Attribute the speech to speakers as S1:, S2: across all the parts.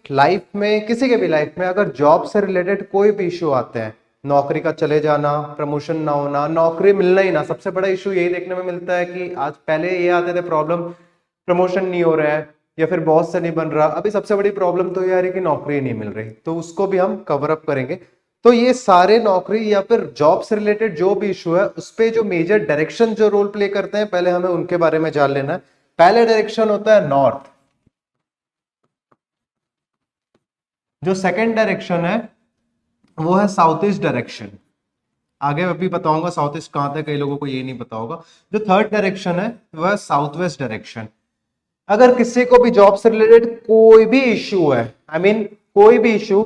S1: Life में, किसी के भी लाइफ में अगर जॉब से रिलेटेड कोई भी इशू आते हैं, नौकरी का चले जाना, प्रमोशन ना होना, नौकरी मिलना ही ना, सबसे बड़ा इशू यही देखने में मिलता है कि आज पहले ये आते थे प्रॉब्लम, प्रमोशन नहीं हो रहा है या फिर बॉस से नहीं बन रहा। अभी सबसे बड़ी प्रॉब्लम तो ये आ रही है कि नौकरी नहीं मिल रही, तो उसको भी हम कवर अप करेंगे। तो ये सारे नौकरी या फिर जॉब से रिलेटेड जो भी इशू है उस पे जो मेजर डायरेक्शन जो रोल प्ले करते हैं, पहले हमें उनके बारे में जान लेना है। पहले डायरेक्शन होता है नॉर्थ। जो सेकंड डायरेक्शन है वो है साउथ ईस्ट डायरेक्शन। आगे अभी बताऊंगा साउथ ईस्ट कहां था, कई लोगों को ये नहीं पता होगा। जो थर्ड डायरेक्शन है वह है साउथ वेस्ट डायरेक्शन। अगर किसी को भी जॉब से रिलेटेड कोई भी इश्यू है, आई मीन कोई भी इश्यू,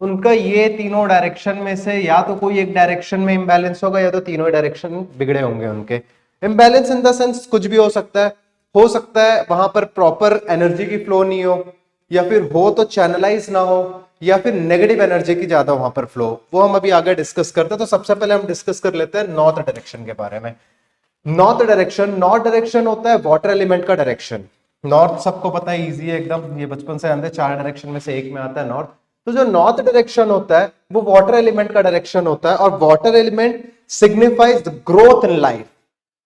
S1: उनका ये तीनों डायरेक्शन में से या तो कोई एक डायरेक्शन में इंबैलेंस होगा या तो तीनों डायरेक्शन बिगड़े होंगे उनके। इंबैलेंस इन द सेंस कुछ भी हो सकता है वहां पर प्रॉपर एनर्जी की फ्लो नहीं हो, या फिर हो तो चैनलाइज ना हो, या फिर नेगेटिव एनर्जी की ज्यादा वहां पर फ्लो। वो हम अभी आगे डिस्कस करते हैं। तो सबसे पहले हम डिस्कस कर लेते हैं नॉर्थ डायरेक्शन के बारे में। नॉर्थ डायरेक्शन होता है वाटर एलिमेंट का डायरेक्शन। नॉर्थ सबको पता है, इजी है एकदम, ये बचपन से आते 4 डायरेक्शन में से एक में आता है नॉर्थ। तो जो नॉर्थ डायरेक्शन होता है वो वाटर एलिमेंट का डायरेक्शन होता है, और water element signifies growth in life.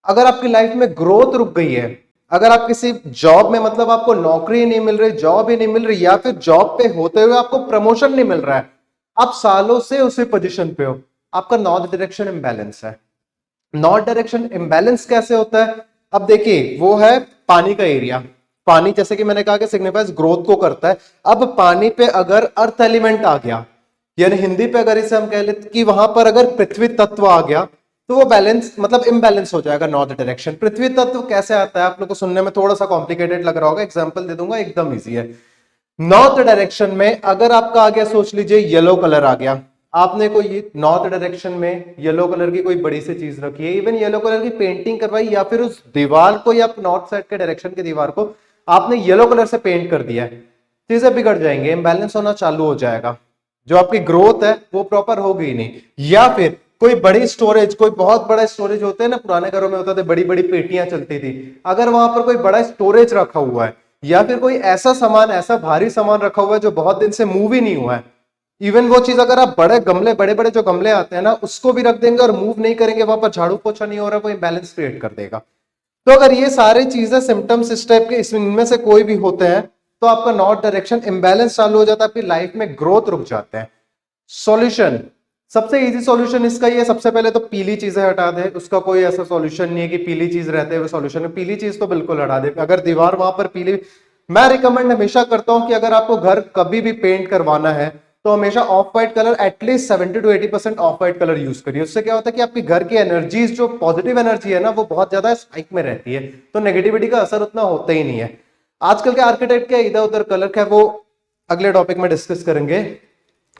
S1: अगर आपकी लाइफ में ग्रोथ रुक गई है, अगर आप किसी जॉब में, मतलब आपको नौकरी नहीं मिल रही, जॉब ही नहीं मिल रही, या फिर जॉब पे होते हुए आपको प्रमोशन नहीं मिल रहा है, आप सालों से उसी पोजीशन पे हो, आपका नॉर्थ डायरेक्शन इंबैलेंस है। नॉर्थ डायरेक्शन इंबैलेंस कैसे होता है? अब देखिए, वो है पानी का एरिया। पानी जैसे कि मैंने कहा कि सिग्निफाइज ग्रोथ को करता है। अब पानी पे अगर अर्थ एलिमेंट आ गया, यानी हिंदी पे अगर इसे हम कह लेते कि वहां पर अगर पृथ्वी तत्व आ गया, तो वो बैलेंस, मतलब इम्बैलेंस हो जाएगा नॉर्थ डायरेक्शन। पृथ्वी तत्व कैसे आता है, आप लोग को सुनने में थोड़ा सा कॉम्प्लिकेटेड लग रहा होगा, एग्जांपल दे दूंगा, एकदम इजी है। नॉर्थ डायरेक्शन में अगर आपका आ गया, सोच लीजिए येलो कलर आ गया, आपने कोई नॉर्थ डायरेक्शन में येलो कलर की कोई बड़ी सी चीज रखी है, इवन येलो कलर की पेंटिंग करवाई, या फिर उस दीवार को या नॉर्थ साइड के डायरेक्शन की दीवार को आपने येलो कलर से पेंट कर दिया है, चीजें बिगड़ जाएंगे, इंबैलेंस होना चालू हो जाएगा, जो आपकी ग्रोथ है वो प्रॉपर होगी नहीं। या फिर कोई बड़ी स्टोरेज, कोई बहुत बड़ा स्टोरेज होते हैं ना, पुराने घरों में होता था, बड़ी बड़ी पेटियां चलती थी, अगर वहां पर कोई बड़ा स्टोरेज रखा हुआ है, या फिर कोई ऐसा सामान, ऐसा भारी सामान रखा हुआ है जो बहुत दिन से मूव ही नहीं हुआ है, इवन वो चीज अगर आप बड़े गमले, बड़े बड़े जो गमले आते हैं ना, उसको भी रख देंगे और मूव नहीं करेंगे, वहां पर झाड़ू पोछा नहीं हो रहा, वो इंबैलेंस क्रिएट कर देगा। तो अगर ये सारी चीजें, सिम्टम्स इस टाइप के, इनमें से कोई भी होते हैं, तो आपका नॉर्थ डायरेक्शन इंबैलेंस चालू हो जाता है, आपकी लाइफ में ग्रोथ रुक जाते हैं। सॉल्यूशन, सबसे इजी सॉल्यूशन इसका ये, सबसे पहले तो पीली चीजें हटा दे। उसका कोई ऐसा सॉल्यूशन नहीं है कि पीली चीज रहते हुए सॉल्यूशन है, पीली चीज तो बिल्कुल हटा दे। अगर दीवार वहां पर पीली, मैं रिकमेंड हमेशा करता हूं कि अगर आपको घर कभी भी पेंट करवाना है तो हमेशा of white colour, at least 70 to 80% of white colour use करिए। उससे क्या होता है कि आपकी घर की एनर्जीज, जो पॉजिटिव एनर्जी है ना, वो बहुत ज्यादा स्पाइक में रहती है, तो नेगेटिविटी का असर उतना होता ही नहीं है। आजकल के आर्किटेक्ट के इधर उधर कलर का, वो अगले टॉपिक में डिस्कस करेंगे।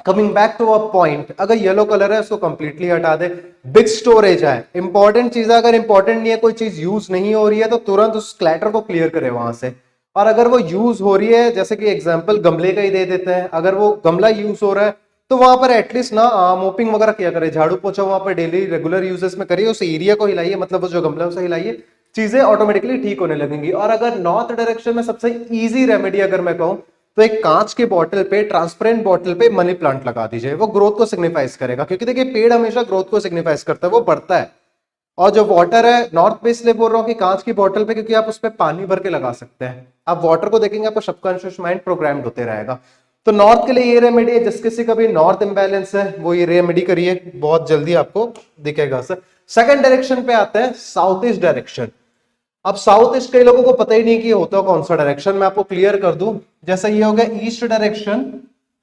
S1: Coming back to a point, अगर येलो कलर है उसको कंप्लीटली हटा दे। बिग स्टोरेज है, इंपॉर्टेंट चीज है, अगर इंपॉर्टेंट नहीं है, कोई चीज यूज नहीं हो रही है, तो तुरंत उस क्लैटर को क्लियर करे वहां से। और अगर वो यूज हो रही है, जैसे कि एग्जांपल गमले का ही दे देते हैं, अगर वो गमला यूज हो रहा है तो वहां पर एटलीस्ट ना मोपिंग वगैरह किया करे, झाड़ू पोछा वहां पर डेली रेगुलर यूजेस में करिए, उस एरिया को हिलाइए, मतलब वो जो गमला है उसे हिलाइए, चीजें ऑटोमेटिकली ठीक होने लगेंगी। और अगर नॉर्थ डायरेक्शन में सबसे इजी रेमेडी अगर मैं कहूं, तो एक कांच के बॉटल पे, ट्रांसपेरेंट बॉटल पे मनी प्लांट लगा दीजिए, वो ग्रोथ को सिग्निफाइज करेगा, क्योंकि देखिए पेड़ हमेशा ग्रोथ को सिग्निफाइज करता है, वो बढ़ता है। और जो वाटर है, नॉर्थ पे इसलिए बोल रहा हूँ कि कांच की बॉटल पे, क्योंकि आप उस पर पानी भर के लगा सकते हैं। आप वाटर को देखेंगे, आपका सबकॉन्शियस माइंड प्रोग्राम्ड होते रहेगा। तो नॉर्थ के लिए ये रेमेडी है, जिस किसी का भी नॉर्थ इंबैलेंस है वो ये रेमेडी करिए, बहुत जल्दी आपको दिखेगा सर। सेकंड डायरेक्शन पे आते हैं साउथ ईस्ट डायरेक्शन। अब साउथ ईस्ट कई लोगों को पता ही नहीं कि होता कौन सा डायरेक्शन, मैं आपको क्लियर कर दूं। जैसा ये हो गया ईस्ट डायरेक्शन,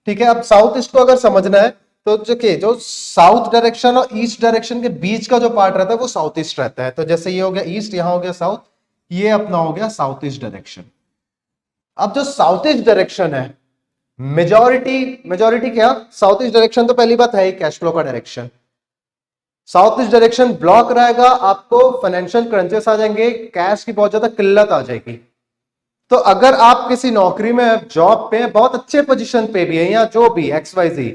S1: ठीक है। अब साउथ ईस्ट को अगर समझना है तो जो साउथ डायरेक्शन और ईस्ट डायरेक्शन के बीच का जो पार्ट रहता है वो साउथ ईस्ट रहता है। तो जैसे ये हो गया ईस्ट, यहां हो गया साउथ, ये अपना हो गया साउथ ईस्ट डायरेक्शन। अब जो साउथ ईस्ट डायरेक्शन है, मेजोरिटी क्या, साउथ ईस्ट डायरेक्शन तो पहली बात है ही कैश फ्लो का direction. South east direction block रहेगा, आपको फाइनेंशियल क्रंचेस आ जाएंगे, कैश की बहुत ज्यादा किल्लत आ जाएगी। तो अगर आप किसी नौकरी में, जॉब पे, बहुत अच्छे पोजीशन पे भी है, या जो भी XYZ,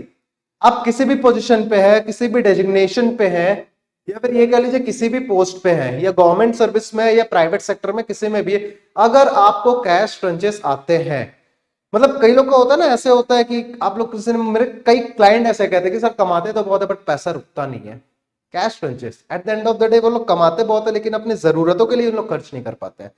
S1: आप किसी भी पोजीशन पे है, किसी भी डेजिग्नेशन पे है, या फिर ये कह लीजिए किसी भी पोस्ट पे है, या गवर्नमेंट सर्विस में या प्राइवेट सेक्टर में, किसी में भी, अगर आपको कैश क्रंचेस आते हैं, मतलब कई लोग का होता है ना, ऐसे होता है कि आप लोग किसी ने, मेरे कई क्लाइंट ऐसे कहते हैं कि सर कमाते तो बहुत है बट पैसा रुकता नहीं है। Cash crunches, at the end of the day वो लोग कमाते बहुत है लेकिन अपनी जरूरतों के लिए उन लोग खर्च नहीं कर पाते हैं,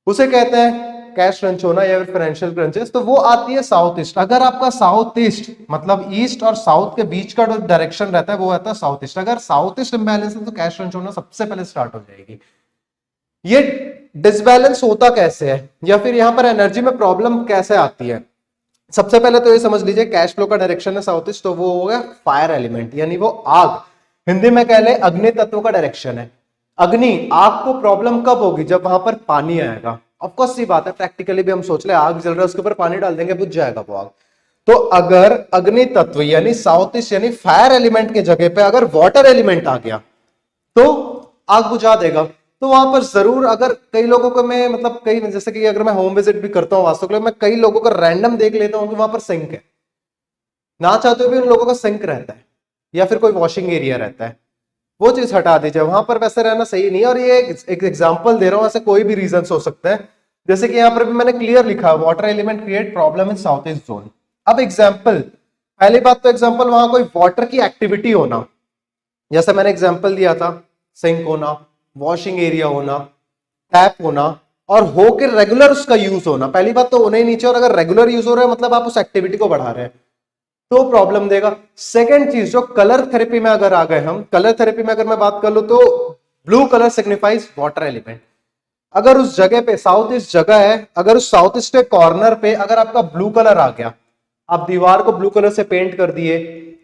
S1: उसे कहते हैं कैश क्रंच होना या फिर फाइनेंशियल क्रंचेस। तो वो आती है साउथ ईस्ट। अगर आपका साउथ ईस्ट मतलब ईस्ट और साउथ के बीच का जो डायरेक्शन रहता है वो रहता है साउथ ईस्ट। अगर साउथ ईस्ट इम्बैलेंस है तो कैश क्रंच होना सबसे पहले स्टार्ट हो जाएगी। ये डिसबैलेंस होता कैसे है या फिर यहां पर एनर्जी में प्रॉब्लम कैसे आती है? सबसे पहले तो ये समझ लीजिए कैश फ्लो का डायरेक्शन है साउथ ईस्ट, तो वो हो गया फायर एलिमेंट, यानी वो आग, हिंदी में कह ले अग्नि तत्व का डायरेक्शन है। अग्नि, आग को प्रॉब्लम कब होगी? जब वहां पर पानी आएगा। ऑफकोर्स सी बात है, प्रैक्टिकली भी हम सोच ले आग जल रहा है उसके ऊपर पानी डाल देंगे बुझ जाएगा वो आग। तो अगर अग्नि तत्व यानी साउथ ईस्ट यानी फायर एलिमेंट की जगह पे अगर वाटर एलिमेंट आ गया तो आग बुझा देगा। तो वहां पर जरूर, अगर कई लोगों को मैं मतलब कई, जैसे कि अगर मैं होम विजिट भी करता हूँ वास्तव में, मैं कई लोगों का रैंडम देख लेता हूँ कि वहां पर सिंक है, ना चाहते हुए भी उन लोगों का सिंक रहता है या फिर कोई वॉशिंग एरिया रहता है, वो चीज हटा दीजिए, वहां पर वैसे रहना सही नहीं है। और ये एक एग्जांपल दे रहा हूं, ऐसे कोई भी रीजन हो सकते हैं, जैसे कि यहाँ पर भी मैंने क्लियर लिखा है water element create problem in south east zone. अब एग्जाम्पल, पहली बात तो एग्जाम्पल वहां कोई वाटर की एक्टिविटी होना, जैसे मैंने एग्जाम्पल दिया था, सिंक होना, वॉशिंग एरिया होना, टैप होना, और हो के रेगुलर उसका यूज होना। पहली बात तो होना ही नीचे, और अगर रेगुलर यूज हो रहा है मतलब आप उस एक्टिविटी को बढ़ा रहे हैं तो प्रॉब्लम देगा। सेकेंड चीज, जो कलर थेरेपी में अगर आ गए हम, कलर थेरेपी में अगर मैं बात कर लूं तो blue colour signifies water element. अगर उस जगह पे साउथ ईस्ट जगह है, अगर उस साउथ ईस्ट के कॉर्नर पे अगर आपका ब्लू कलर आ गया, आप दीवार को ब्लू कलर से पेंट कर दिए,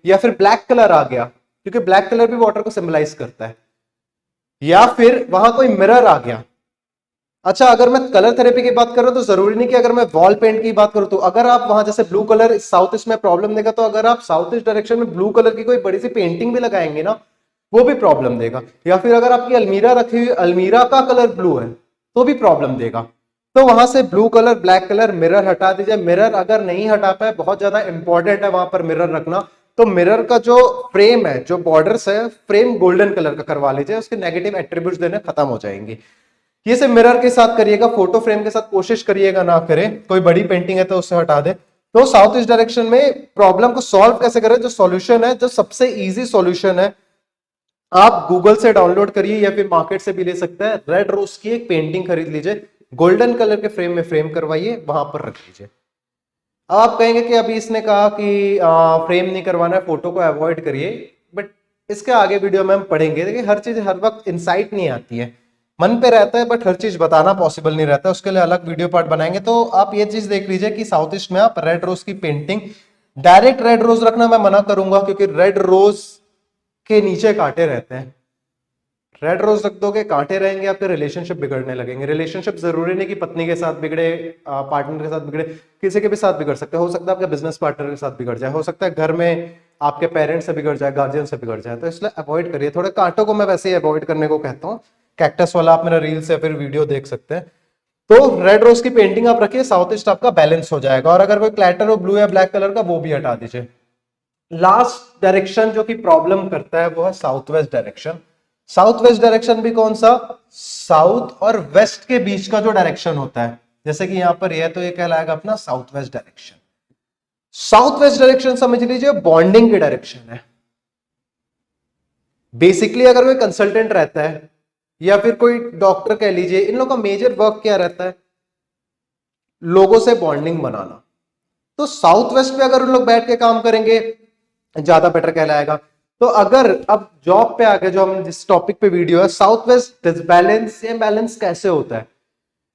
S1: या फिर ब्लैक कलर आ गया क्योंकि ब्लैक कलर भी वाटर को सिंबलाइज करता है, या फिर वहां कोई मिरर आ गया। अच्छा, अगर मैं कलर थेरेपी की बात कर रहा हूं तो जरूरी नहीं कि अगर मैं वॉल पेंट की बात करूं, तो अगर आप वहां जैसे ब्लू कलर साउथ ईस्ट में प्रॉब्लम देगा, तो अगर आप साउथ ईस्ट डायरेक्शन में ब्लू कलर की कोई बड़ी सी पेंटिंग भी लगाएंगे ना, वो भी प्रॉब्लम देगा। या फिर अगर आपकी अलमीरा रखी हुई, अलमीरा का कलर ब्लू है तो भी प्रॉब्लम देगा। तो वहां से blue colour, black colour, mirror हटा दीजिए। मिरर अगर नहीं हटा पाए, बहुत ज्यादा इंपॉर्टेंट है वहां पर मिरर रखना, तो मिरर का जो फ्रेम है, जो बॉर्डर्स है, फ्रेम गोल्डन कलर का करवा लीजिए, उसके नेगेटिव एट्रीब्यूट्स देने खत्म हो जाएंगे। ये सिर्फ मिरर के साथ करिएगा, फोटो फ्रेम के साथ कोशिश करिएगा ना करें। कोई बड़ी पेंटिंग है तो उससे हटा दे। तो साउथ ईस्ट डायरेक्शन में प्रॉब्लम को सॉल्व कैसे करें? जो सॉल्यूशन है, जो सबसे इजी सॉल्यूशन है, आप गूगल से डाउनलोड करिए या फिर मार्केट से भी ले सकते हैं। रेड रोज की एक पेंटिंग खरीद लीजिए, गोल्डन कलर के फ्रेम में फ्रेम करवाइए, वहां पर रख लीजिए। अब आप कहेंगे कि अभी इसने कहा कि फ्रेम नहीं करवाना है, फोटो को अवॉइड करिए, बट इसके आगे वीडियो में हम पढ़ेंगे। देखिए, हर चीज हर वक्त इंसाइट नहीं आती है, मन पे रहता है, बट हर चीज बताना पॉसिबल नहीं रहता है, उसके लिए अलग वीडियो पार्ट बनाएंगे। तो आप ये चीज देख लीजिए कि साउथ ईस्ट में आप रेड रोज की पेंटिंग, डायरेक्ट रेड रोज रखना मैं मना करूंगा क्योंकि रेड रोज के नीचे कांटे रहते हैं। रेड रोज रख दोगे, कांटे रहेंगे, आपके रिलेशनशिप बिगड़ने लगेंगे। रिलेशनशिप जरूरी नहीं कि पत्नी के साथ बिगड़े, पार्टनर के साथ बिगड़े, किसी के भी साथ बिगड़ सकते हैं। हो सकता है आपके बिजनेस पार्टनर के साथ बिगड़ जाए, हो सकता है घर में आपके पेरेंट्स से बिगड़ जाए, गार्जियन से बिगड़ जाए। तो इसलिए अवॉइड करिए। थोड़े कांटों को मैं वैसे ही अवॉइड करने को कहता हूँ। कैक्टस वाला आप मेरा रील्स या फिर वीडियो देख सकते हैं। तो रेड रोज की पेंटिंग आप रखिए, साउथ ईस्ट आपका बैलेंस हो जाएगा। और अगर कोई क्लैटर हो ब्लू या ब्लैक कलर का, वो भी हटा दीजिए। लास्ट डायरेक्शन जो कि प्रॉब्लम करता है वो है south west direction. South west direction भी कौन सा? साउथ और वेस्ट के बीच का जो डायरेक्शन होता है, जैसे कि यहां पर यह, तो ये कहलाएगा अपना south west direction. South west direction समझ लीजिए बॉन्डिंग की डायरेक्शन है। बेसिकली अगर कोई कंसल्टेंट रहता है या फिर कोई डॉक्टर कह लीजिए, इन लोगों का मेजर वर्क क्या रहता है? लोगों से बॉन्डिंग बनाना। तो साउथ वेस्ट पे अगर उन लोग बैठ के काम करेंगे, ज्यादा बेटर कहलाएगा। तो अगर अब जॉब पे आके जो हम जिस टॉपिक पे वीडियो है, साउथ वेस्ट डिसबैलेंस या बैलेंस कैसे होता है?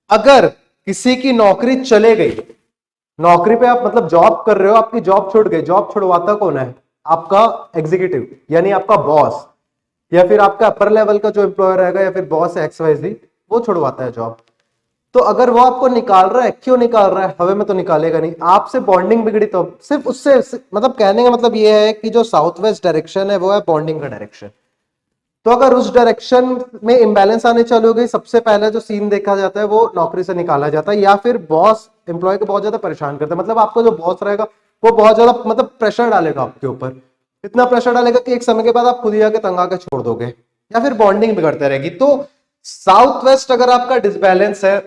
S1: अगर किसी की नौकरी चले गई, नौकरी पे आप मतलब जॉब कर रहे हो, आपकी जॉब छूट गई, जॉब छुड़वाता कौन है? आपका एग्जीक्यूटिव यानी आपका बॉस, या फिर आपका अपर लेवल का जो एम्प्लॉयर रहेगा, या फिर बॉस XYZ, वो छुड़वाता है जॉब। तो अगर वो आपको निकाल रहा है, क्यों निकाल रहा है? हवे में तो निकालेगा नहीं, आपसे बॉन्डिंग बिगड़ी तो सिर्फ उससे, मतलब कहने का मतलब ये है कि जो साउथ वेस्ट डायरेक्शन है वो है बॉन्डिंग का डायरेक्शन। तो अगर उस डायरेक्शन में इंबैलेंस आने चालू हो गई, सबसे पहले जो सीन देखा जाता है वो नौकरी से निकाला जाता है, या फिर बॉस एम्प्लॉय को बहुत ज्यादा परेशान करता है। मतलब आपको जो बॉस रहेगा वो बहुत ज्यादा मतलब प्रेशर डालेगा आपके ऊपर, इतना प्रेशर डालेगा कि एक समय के बाद आप खुद ही आके तंग आके छोड़ दोगे, या फिर बॉन्डिंग बिगड़ते रहेगी। तो साउथ वेस्ट अगर आपका डिसबैलेंस है,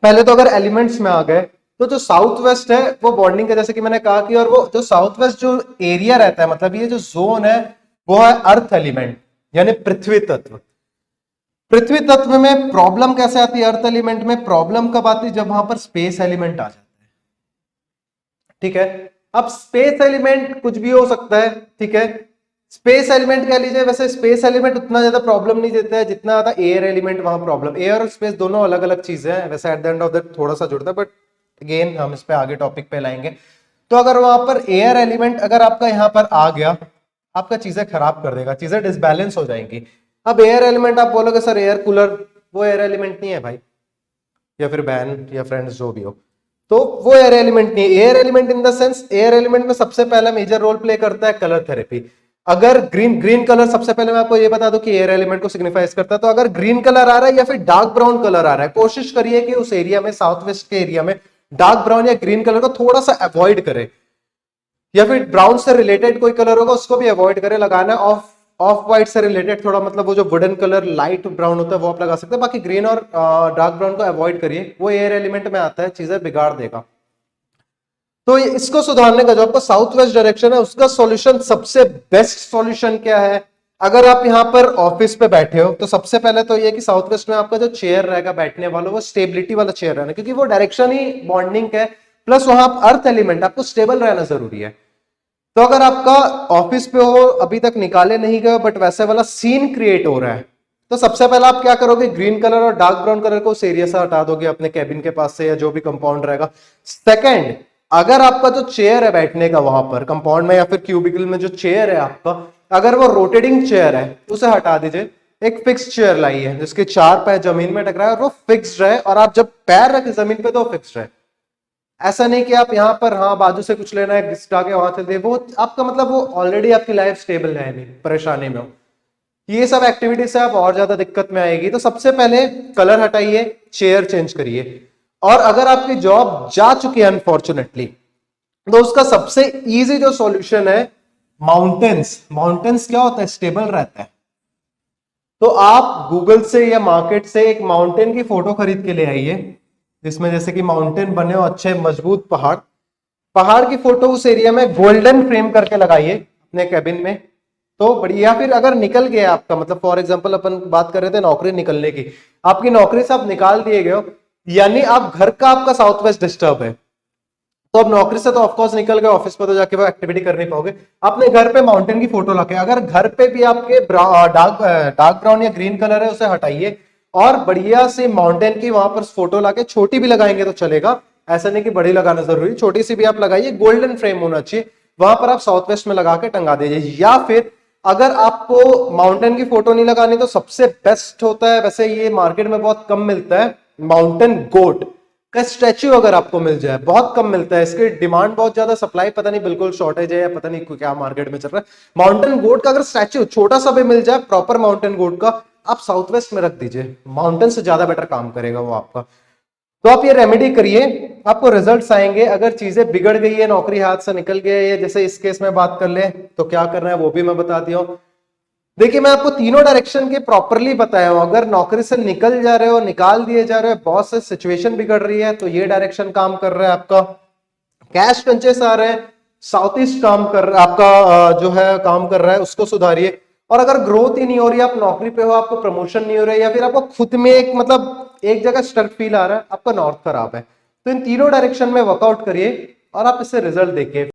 S1: पहले तो अगर एलिमेंट्स में आ गए तो जो साउथ वेस्ट है वो बॉन्डिंग का, जैसे कि मैंने कहा कि, और वो जो साउथ वेस्ट जो एरिया रहता है, मतलब ये जो जोन है वो है अर्थ एलिमेंट, यानी पृथ्वी तत्व। पृथ्वी तत्व में प्रॉब्लम कैसे आती है? अर्थ एलिमेंट में प्रॉब्लम कब आती है? जब वहां पर स्पेस एलिमेंट आ जाता है। ठीक है, अब स्पेस एलिमेंट कुछ भी हो सकता है, ठीक है, स्पेस एलिमेंट कह लीजिए। वैसे स्पेस एलिमेंट उतना ज्यादा प्रॉब्लम नहीं देता है जितना ज्यादा एयर एलिमेंट वहां प्रॉब्लम। एयर और स्पेस दोनों अलग अलग चीजें हैं, वैसे at the end of that थोड़ा सा जुड़ता है, बट अगेन हम इस पे आगे टॉपिक पे लाएंगे। तो अगर वहां पर एयर एलिमेंट अगर आपका यहां पर आ गया, आपका चीजें खराब कर देगा, चीजें डिसबैलेंस हो जाएंगी। अब एयर एलिमेंट आप बोलोगे सर एयर कूलर, वो एयर एलिमेंट नहीं है भाई, या फिर बहन या फ्रेंड्स जो भी हो, तो वो एयर एलिमेंट नहीं है। Air element in the sense, air element में सबसे पहला मेजर रोल प्ले करता है कलर थेरेपी। अगर ग्रीन कलर, सबसे पहले मैं आपको ये बता दूं कि एयर एलिमेंट को सिग्निफाइज करता है, तो अगर ग्रीन कलर आ रहा है या फिर डार्क ब्राउन कलर आ रहा है, कोशिश करिए कि उस एरिया में, साउथ वेस्ट के एरिया में, डार्क ब्राउन या ग्रीन कलर को थोड़ा सा अवॉइड करें, या फिर ब्राउन से रिलेटेड कोई कलर होगा उसको भी अवॉइड करें लगाना। ऑफ ऑफ व्हाइट से रिलेटेड थोड़ा, मतलब वो जो वुडन कलर लाइट ब्राउन होता है वो आप लगा सकते हैं। बाकी ग्रीन और डार्क ब्राउन को अवॉइड करिए, वो एयर एलिमेंट में आता है, चीजें बिगाड़ देगा। तो इसको सुधारने का जो आपका साउथ वेस्ट डायरेक्शन है, उसका सॉल्यूशन, सबसे बेस्ट सॉल्यूशन क्या है? अगर आप यहां पर ऑफिस पे बैठे हो तो सबसे पहले तो ये कि साउथ वेस्ट में आपका जो चेयर रहेगा बैठने वाला, वो स्टेबिलिटी वाला चेयर रहना, क्योंकि वो डायरेक्शन ही बॉन्डिंग है, प्लस वहां अर्थ एलिमेंट, आपको स्टेबल रहना जरूरी है। तो अगर आपका ऑफिस पे हो, अभी तक निकाले नहीं गए बट वैसे वाला सीन क्रिएट हो रहा है, तो सबसे पहले आप क्या करोगे? ग्रीन कलर और डार्क ब्राउन कलर को उस एरिया से हटा दोगे अपने कैबिन के पास से, या जो भी कंपाउंड रहेगा। सेकंड, अगर आपका जो चेयर है बैठने का वहां पर कंपाउंड में या फिर क्यूबिकल में जो चेयर है आपका, अगर वो रोटेटिंग चेयर है उसे हटा दीजिए, एक फिक्स चेयर लाइए जिसके चार पैर जमीन में टकराए और वो फिक्स्ड रहे, और आप जब पैर रखे जमीन पे तो फिक्स्ड रहे। ऐसा नहीं कि आप यहाँ पर, हाँ बाजू से कुछ लेना है घिसका के वहां चल दे, वो आपका मतलब वो ऑलरेडी आपकी लाइफ स्टेबल है नहीं, परेशानी में हो, ये सब एक्टिविटी से आप और ज्यादा दिक्कत में आएगी। तो सबसे पहले कलर हटाइए, चेयर चेंज करिए। और अगर आपकी जॉब जा चुकी है अनफॉर्चुनेटली, तो उसका सबसे इजी जो सॉल्यूशन है, माउंटेन्स। माउंटेन्स क्या होता है? स्टेबल रहता है। तो आप गूगल से या मार्केट से एक माउंटेन की फोटो खरीद के ले आइए, जिसमें जैसे कि माउंटेन बने हो अच्छे मजबूत पहाड़, पहाड़ की फोटो उस एरिया में गोल्डन फ्रेम करके लगाइए अपने कैबिन में, तो बढ़िया। या फिर अगर निकल गया आपका, मतलब फॉर एग्जांपल अपन बात कर रहे थे नौकरी निकलने की, आपकी नौकरी से आप निकाल दिए गए हो, यानी आप घर का, आपका साउथ वेस्ट डिस्टर्ब है, तो अब नौकरी से तो ऑफकोर्स निकल गए, ऑफिस पर तो जाके वो एक्टिविटी कर नहीं पाओगे। अपने घर पे माउंटेन की फोटो लाके, अगर घर पे भी आपके डार्क ब्राउन या ग्रीन कलर है उसे हटाइए, और बढ़िया से माउंटेन की वहां पर फोटो लाके, छोटी भी लगाएंगे तो चलेगा, ऐसा नहीं कि बड़ी लगाना जरूरी, छोटी सी भी आप लगाइए, गोल्डन फ्रेम होना चाहिए, वहां पर आप साउथ वेस्ट में लगा के टंगा दीजिए। या फिर अगर आपको माउंटेन की फोटो नहीं लगानी तो सबसे बेस्ट होता है, वैसे ये मार्केट में बहुत कम मिलता है, माउंटेन गोट का स्टैच्यू अगर आपको मिल जाए, बहुत कम मिलता है, इसकी डिमांड बहुत ज्यादा, सप्लाई पता नहीं बिल्कुल शॉर्टेज है या पता नहीं क्या मार्केट में चल रहा है। माउंटेन गोट का अगर स्टैच्यू छोटा सा भी मिल जाए, प्रॉपर माउंटेन गोट का, आप साउथ वेस्ट में रख दीजिए, माउंटेन से ज्यादा बेटर काम करेगा वो आपका। तो आप ये रेमेडी करिए, आपको रिजल्ट्स आएंगे। अगर चीजें बिगड़ गई है, नौकरी हाथ से निकल गई है, जैसे इस केस में बात कर ले, तो क्या करना है वो भी मैं बता दिया हूं। देखिए मैं आपको तीनों डायरेक्शन के प्रॉपरली बताया हूं। अगर नौकरी से निकल जा रहे हो, निकाल दिए जा रहे हो, बहुत से सिचुएशन बिगड़ रही है, तो ये डायरेक्शन काम कर रहा है आपका। कैश कंचेस आ रहे हैं, साउथ ईस्ट काम कर रहा है आपका, जो है काम कर रहा है, उसको सुधारिए। और अगर ग्रोथ ही नहीं हो रही, आप नौकरी पे हो, आपको प्रमोशन नहीं हो रहा है, या फिर आपको खुद में एक, मतलब एक जगह स्टक फील आ रहा है, आपका नॉर्थ खराब है, तो इन तीनों डायरेक्शन में वर्कआउट करिए और आप इससे रिजल्ट देखिए।